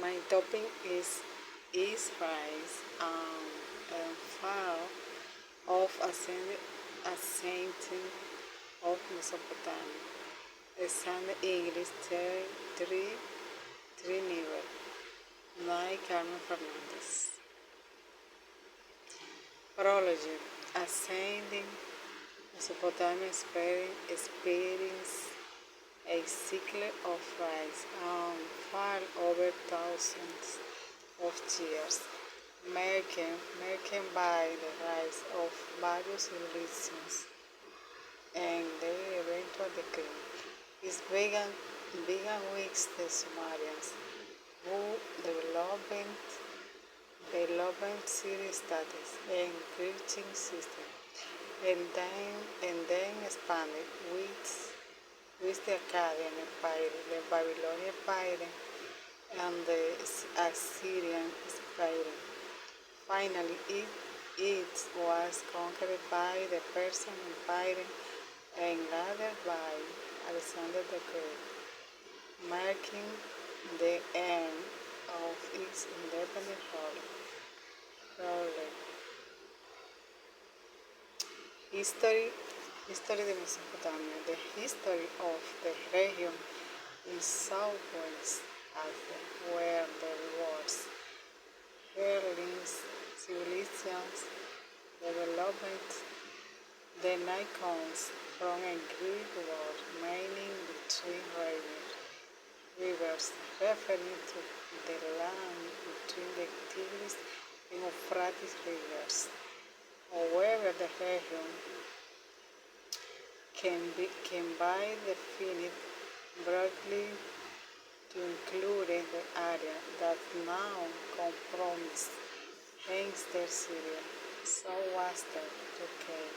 My topic is Israel's fall of ascending of Mesopotamia. Alexander English three Nivel. By Carmen Fernandez. Prologue. Ascending Mesopotamia experience a cycle of rise and fall over thousands of years, marked by the rise of various civilizations and their eventual decline. It began with the Sumerians, who developed city states and grid system, and then expanded with the Akkadian Empire, the Babylonian Empire, and the Assyrian Empire. Finally, it was conquered by the Persian Empire and later by Alexander the Great, marking the end of its independent rule. History de Mesopotamia. The history of the region in southwest Asia, where there was early civilizations development, the icons from a Greek word meaning between rivers, referring to the land between the Tigris and Euphrates rivers. However, the region can be defined broadly to include the area that now comprises Hengster Syria, southwestern Turkey,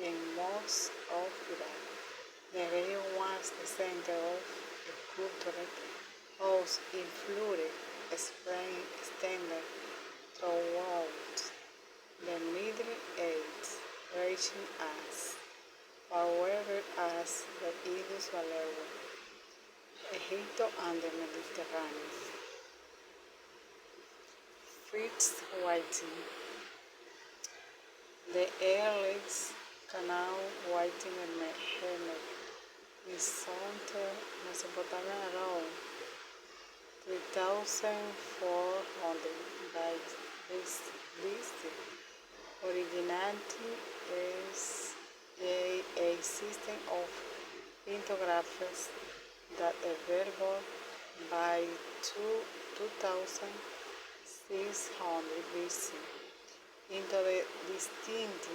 and most of Iraq. The region was the center of a culture whose influence extended throughout the Middle Ages, reaching as far as the Indus Valley, Egypt, and the Mediterranean. Fritz Whiting. The earliest canal Whiting Hermit in southern Mesopotamia around 3400 by BC, originating as a system of pictographs that evolved by 2600 BC into the distinct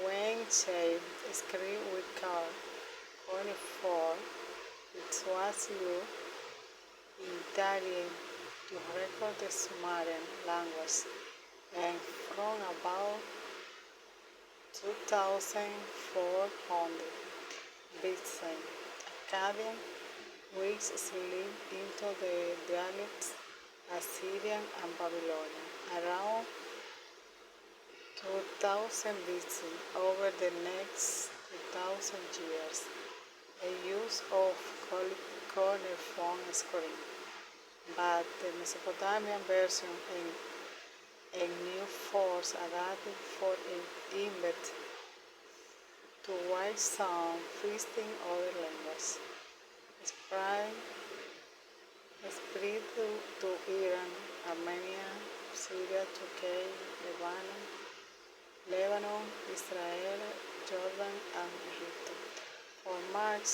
when-shaped script with cuneiform. It was used in Italian to record the Sumerian language, and from about 2400 BC, Akkadian, which slipped into the dialects Assyrian and Babylonian. Around 2000 BC, over the next 2000 years, the use of cuneiform script, but the Mesopotamian version and new forms adapted for embed to white sound twisting other languages. Spread to Iran, Armenia, Syria, Turkey, Lebanon, Israel, Jordan, and Egypt. For much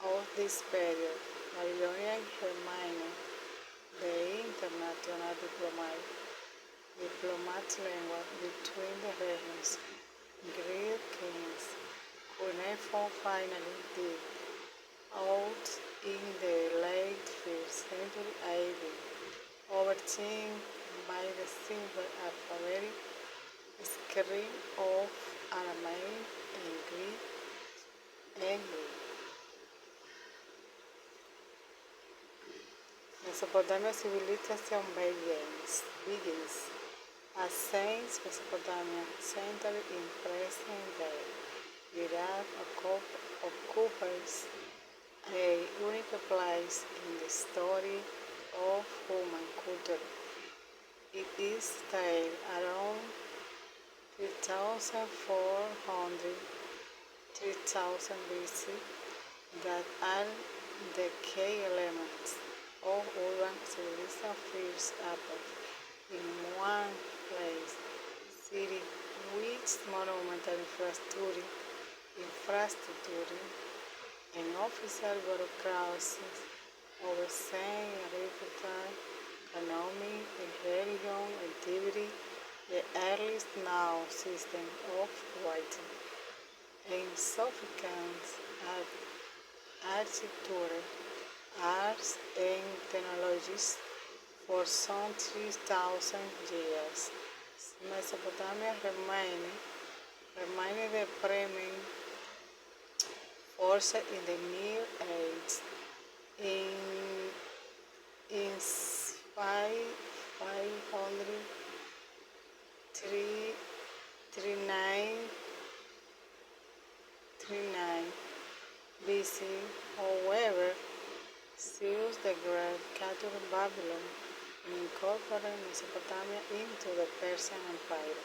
of this period, Babylonian remained the international diplomat language between the regions. Greek kings, cuneiform finally died out in the late 5th century AD, overtaken by the simple alphabetic script of Aramaic and Greek. Mesopotamia civilization begins as Saint Mesopotamia, centered in present-day Iraq, occupies a unique place in the story of human culture. It is dated around 3400 3000 BC that are the key elements of urban civilization first appeared in one place, city with monumental infrastructure and official bureaucracies overseeing agriculture, economy, and religion activity, the earliest known system of writing and sophisticated architecture, arts, and technologies for some 3,000 years. Mesopotamia remained the primary force in the Middle Ages. In, in 539 BC, however, Zeus the Great captured Babylon and incorporated Mesopotamia into the Persian Empire.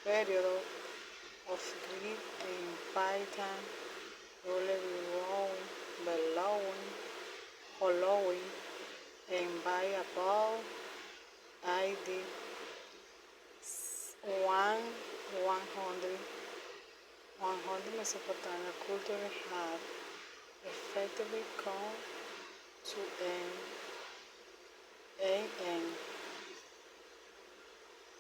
Period of Greek and Python ruled following and by about AD 100 Mesopotamian culture had effectively come to an end